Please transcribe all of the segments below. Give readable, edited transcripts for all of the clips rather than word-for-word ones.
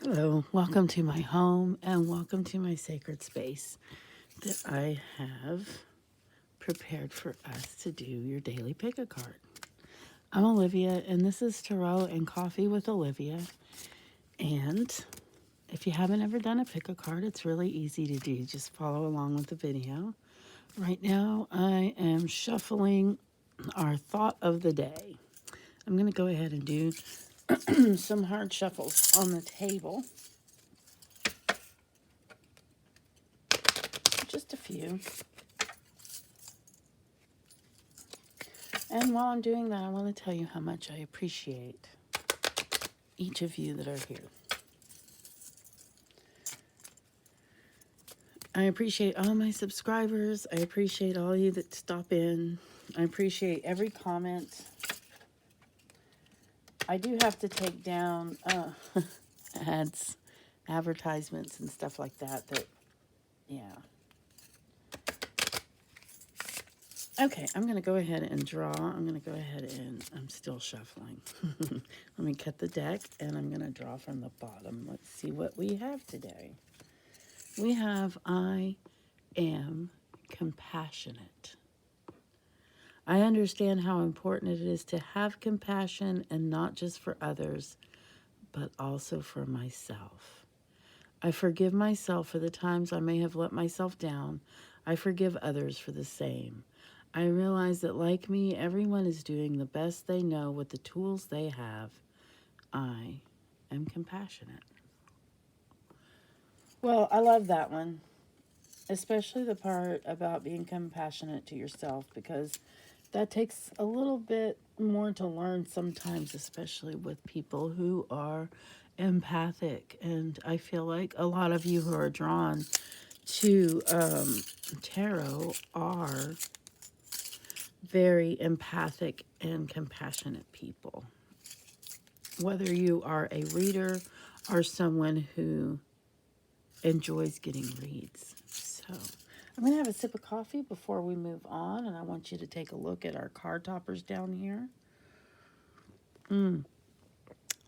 Hello, welcome to my home and welcome to my sacred space that I have prepared for us to do your daily pick a card. I'm Olivia and this is Tarot and Coffee with Olivia. And if you haven't ever done a pick a card, it's really easy to do. Just follow along with the video. Right now, I am shuffling our thought of the day. I'm going to go ahead and do some hard shuffles on the table. Just a few. And while I'm doing that, I want to tell you how much I appreciate each of you that are here. I appreciate all my subscribers. I appreciate all you that stop in. I appreciate every comment. I do have to take down ads, advertisements, and stuff like that. Yeah. Okay, I'm going to go ahead and draw. I'm going to go ahead and I'm still shuffling. Let me cut the deck and I'm going to draw from the bottom. Let's see what we have today. We have I am compassionate. I understand how important it is to have compassion and not just for others, but also for myself. I forgive myself for the times I may have let myself down. I forgive others for the same. I realize that, like me, everyone is doing the best they know with the tools they have. I am compassionate. Well, I love that one, especially the part about being compassionate to yourself, because that takes a little bit more to learn sometimes, especially with people who are empathic. And I feel like a lot of you who are drawn to tarot are very empathic and compassionate people. Whether you are a reader or someone who enjoys getting reads. So I'm going to have a sip of coffee before we move on, and I want you to take a look at our card toppers down here.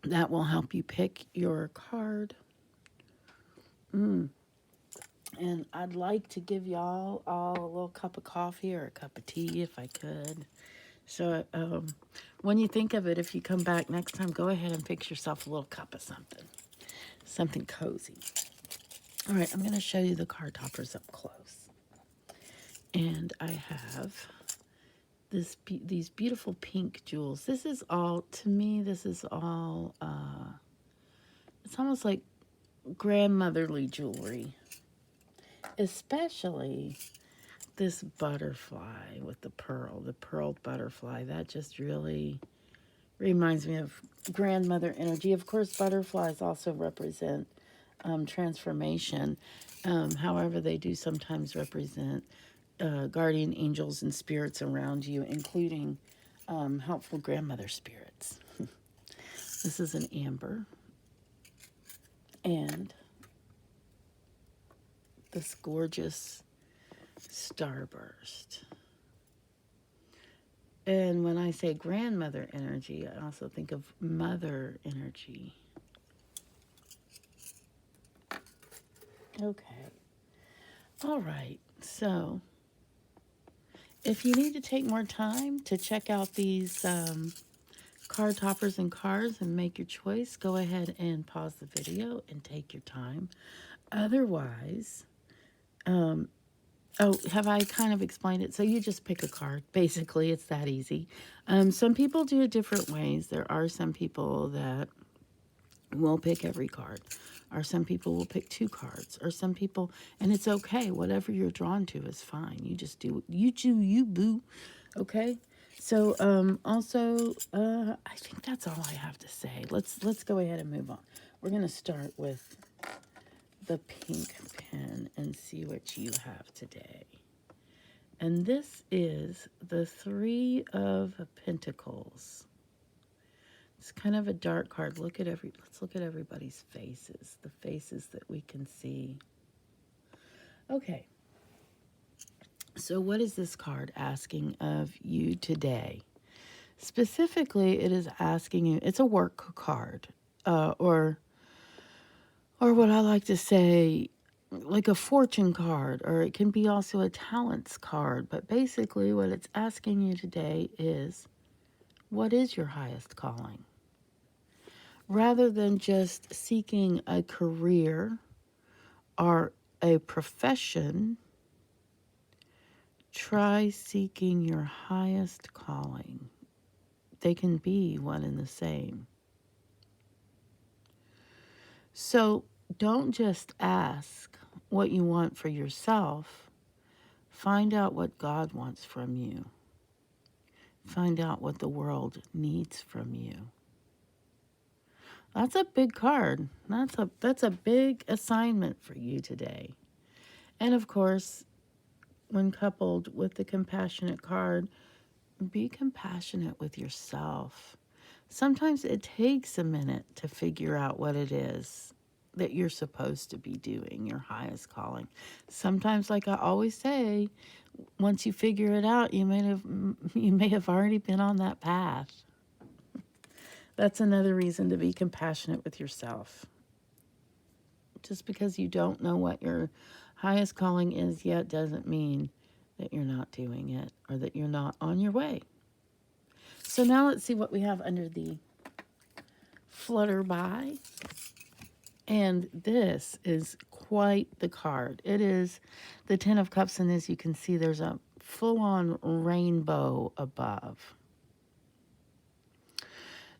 That will help you pick your card. And I'd like to give y'all all a little cup of coffee or a cup of tea if I could. So when you think of it, if you come back next time, go ahead and fix yourself a little cup of something cozy. All right, I'm going to show you the card toppers up close. And I have these beautiful pink jewels. This is all, to me, this is all, it's almost like grandmotherly jewelry. Especially this butterfly with the pearled butterfly. That just really reminds me of grandmother energy. Of course, butterflies also represent transformation. However, they do sometimes represent guardian angels and spirits around you, including helpful grandmother spirits. This is an amber. And this gorgeous Starburst. And when I say grandmother energy, I also think of mother energy. Okay. All right. So if you need to take more time to check out these card toppers and cards and make your choice, go ahead and pause the video and take your time. Otherwise, oh, have I kind of explained it? So you just pick a card. Basically, it's that easy. Some people do it different ways. There are some people that will pick every card, or some people will pick 2 cards, or some people, and it's okay. Whatever you're drawn to is fine. You just do you boo. Okay. So also, I think that's all I have to say. Let's go ahead and move on. We're gonna start with the pink pen and see what you have today. And this is the 3 of Pentacles. It's kind of a dark card. Let's look at everybody's faces, the faces that we can see. Okay. So what is this card asking of you today? Specifically, it is asking you, it's a work card, or Or what I like to say, like a fortune card, or it can be also a talents card. But basically, what it's asking you today is, what is your highest calling? Rather than just seeking a career or a profession, try seeking your highest calling. They can be one and the same. So don't just ask what you want for yourself. Find out what God wants from you. Find out what the world needs from you. That's a big card. That's a big assignment for you today. And of course, when coupled with the compassionate card, be compassionate with yourself. Sometimes it takes a minute to figure out what it is that you're supposed to be doing, your highest calling. Sometimes, like I always say, once you figure it out, you may have already been on that path. That's another reason to be compassionate with yourself. Just because you don't know what your highest calling is yet doesn't mean that you're not doing it or that you're not on your way. So now let's see what we have under the Flutterby. And this is quite the card. It is the Ten of Cups, and as you can see, there's a full-on rainbow above.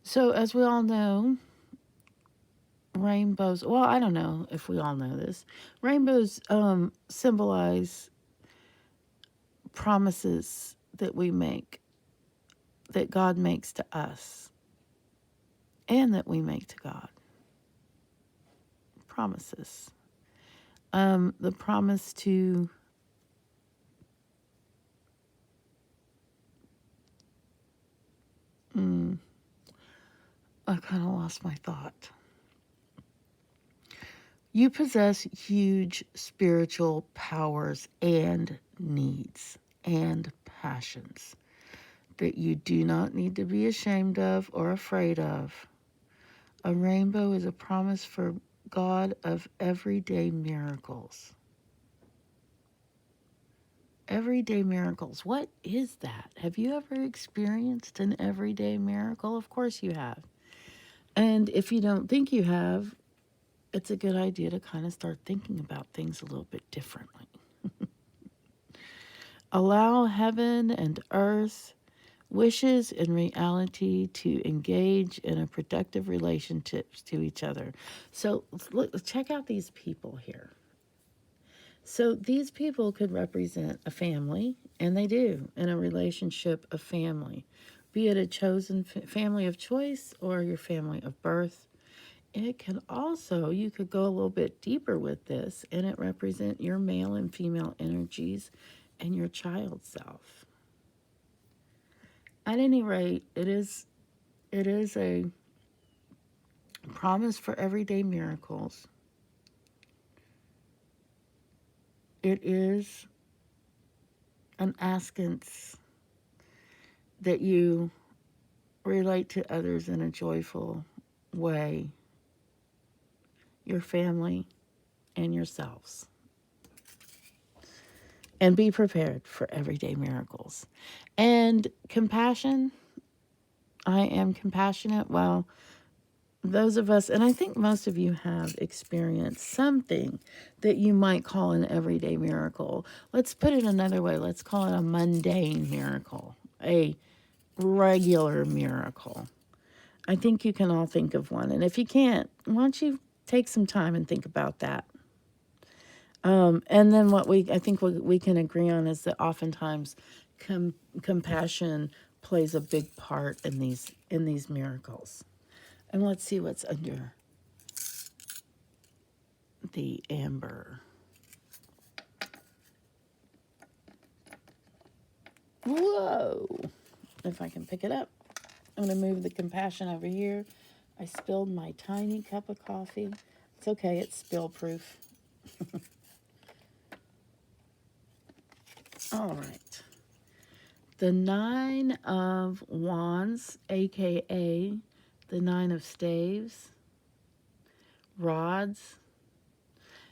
So as we all know, rainbows, well, I don't know if we all know this. Rainbows symbolize promises that we make, that God makes to us, and that we make to God. Promises. The promise to I kind of lost my thought. You possess huge spiritual powers and needs and passions that you do not need to be ashamed of or afraid of. A rainbow is a promise for God of everyday miracles. Everyday miracles. What is that? Have you ever experienced an everyday miracle? Of course you have. And if you don't think you have, it's a good idea to kind of start thinking about things a little bit differently. Allow heaven and earth, wishes and reality to engage in a productive relationships to each other. So look, check out these people here. So these people could represent a family, and they do, in a relationship of family, be it a chosen family of choice or your family of birth. It can also, you could go a little bit deeper with this, and it represent your male and female energies and your child self. At any rate, it is a promise for everyday miracles. It is an askance that you relate to others in a joyful way, your family and yourselves. And be prepared for everyday miracles. And compassion, I am compassionate. Well, those of us, and I think most of you have experienced something that you might call an everyday miracle. Let's put it another way. Let's call it a mundane miracle, a regular miracle. I think you can all think of one. And if you can't, why don't you take some time and think about that? And then I think what we can agree on is that oftentimes compassion plays a big part in these miracles. And let's see what's under the amber. Whoa! If I can pick it up. I'm going to move the compassion over here. I spilled my tiny cup of coffee. It's okay, it's spill proof. All right. The Nine of Wands, aka the Nine of Staves, rods,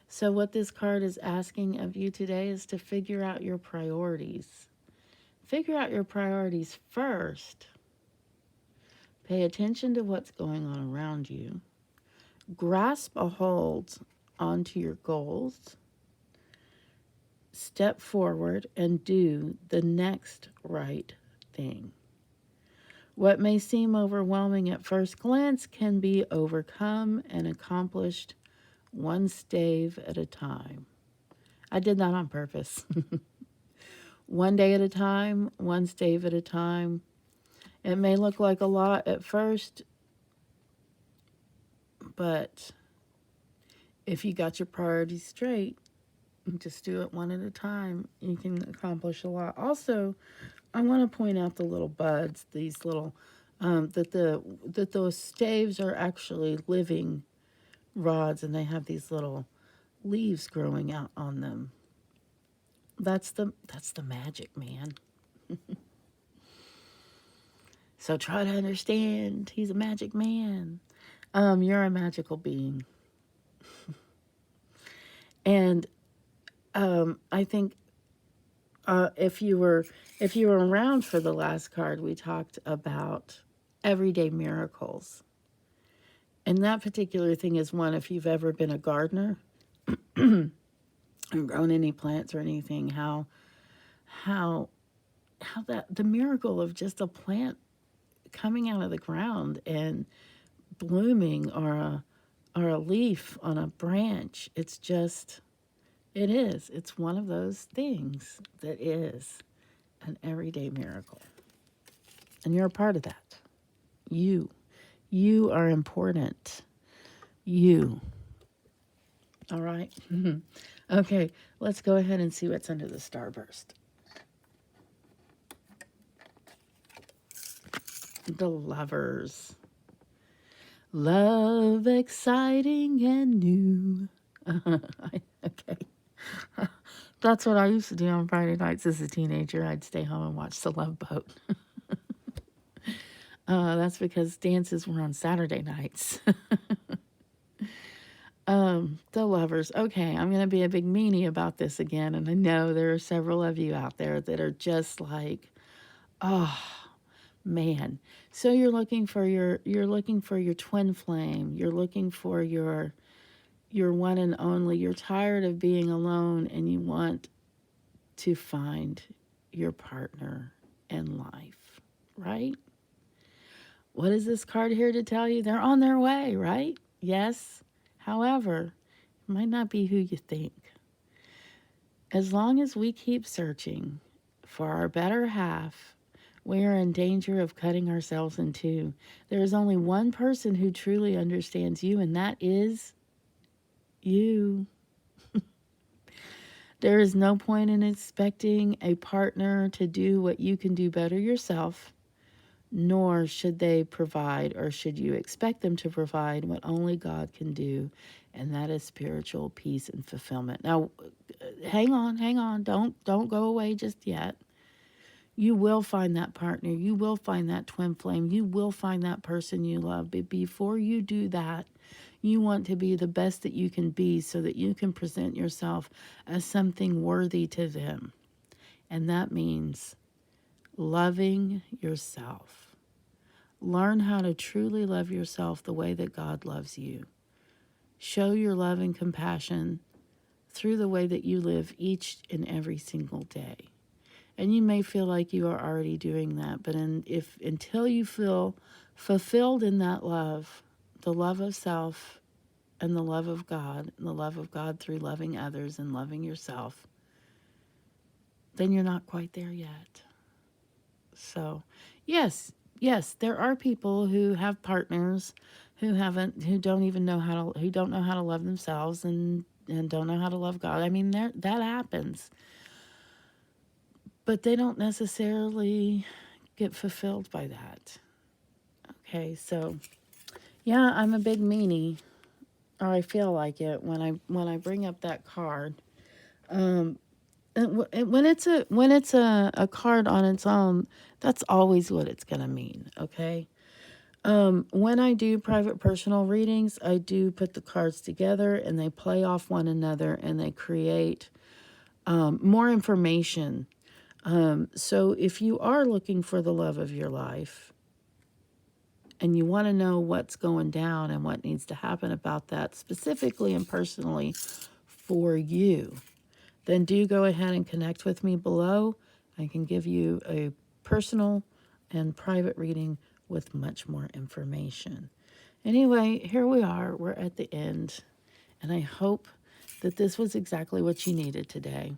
So, what this card is asking of you today is to figure out your priorities. Figure out your priorities first. Pay attention to what's going on around you. Grasp a hold onto your goals. Step forward and do the next right thing. What may seem overwhelming at first glance can be overcome and accomplished one stave at a time. I did that on purpose. One day at a time, one stave at a time. It may look like a lot at first, but if you got your priorities straight, just do it one at a time. You can accomplish a lot. Also, I want to point out the little buds, these little that those staves are actually living rods, and they have these little leaves growing out on them. That's the magic, man. So try to understand. He's a magic man. You're a magical being, and I think if you were around for the last card, we talked about everyday miracles. And that particular thing is one, if you've ever been a gardener and grown any plants or anything, how that the miracle of just a plant coming out of the ground and blooming, or a leaf on a branch. It's one of those things that is an everyday miracle. And you're a part of that. You are important. You. All right. Okay, let's go ahead and see what's under the starburst. The lovers. Love exciting and new. Okay. That's what I used to do on Friday nights as a teenager. I'd stay home and watch The Love Boat. That's because dances were on Saturday nights. The lovers. Okay, I'm going to be a big meanie about this again. And I know there are several of you out there that are just like, oh, man. So you're looking for your twin flame. You're looking for your one and only. You're tired of being alone and you want to find your partner in life, right? What is this card here to tell you? They're on their way, right? Yes. However, it might not be who you think. As long as we keep searching for our better half, we are in danger of cutting ourselves in two. There is only one person who truly understands you, and that is you. There is no point in expecting a partner to do what you can do better yourself, nor should they provide, or should you expect them to provide what only God can do, and that is spiritual peace and fulfillment. Now, hang on, don't go away just yet. You will find that partner. You will find that twin flame. You will find that person you love. But before you do that, you want to be the best that you can be so that you can present yourself as something worthy to them. And that means loving yourself. Learn how to truly love yourself the way that God loves you. Show your love and compassion through the way that you live each and every single day. And you may feel like you are already doing that, but until you feel fulfilled in that love, the love of self and the love of God, and the love of God through loving others and loving yourself, then you're not quite there yet. So, yes, there are people who have partners who don't know how to love themselves and don't know how to love God. I mean, that happens. But they don't necessarily get fulfilled by that. Okay, so yeah, I'm a big meanie, or I feel like it when I bring up that card. And when it's a card on its own, that's always what it's gonna mean. Okay, When I do private personal readings, I do put the cards together and they play off one another and they create more information. So if you are looking for the love of your life and you want to know what's going down and what needs to happen about that specifically and personally for you, then do go ahead and connect with me below. I can give you a personal and private reading with much more information. Anyway, here we are. We're at the end. And I hope that this was exactly what you needed today.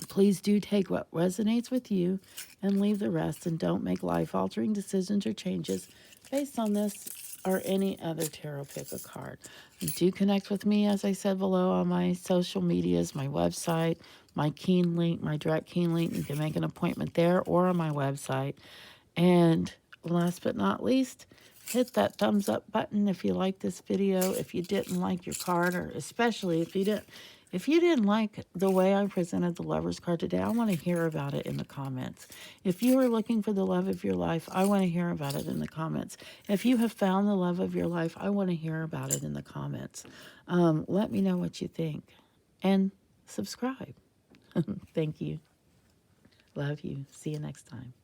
Please do take what resonates with you and leave the rest, and don't make life-altering decisions or changes based on this or any other tarot pick a card. And do connect with me, as I said below, on my social medias, my website, my Keen link, my direct Keen link. You can make an appointment there or on my website. And last but not least, hit that thumbs up button if you like this video. If you didn't like your card, or especially if you didn't like the way I presented the Lover's card today, I want to hear about it in the comments. If you are looking for the love of your life, I want to hear about it in the comments. If you have found the love of your life, I want to hear about it in the comments. Let me know what you think. And subscribe. Thank you. Love you. See you next time.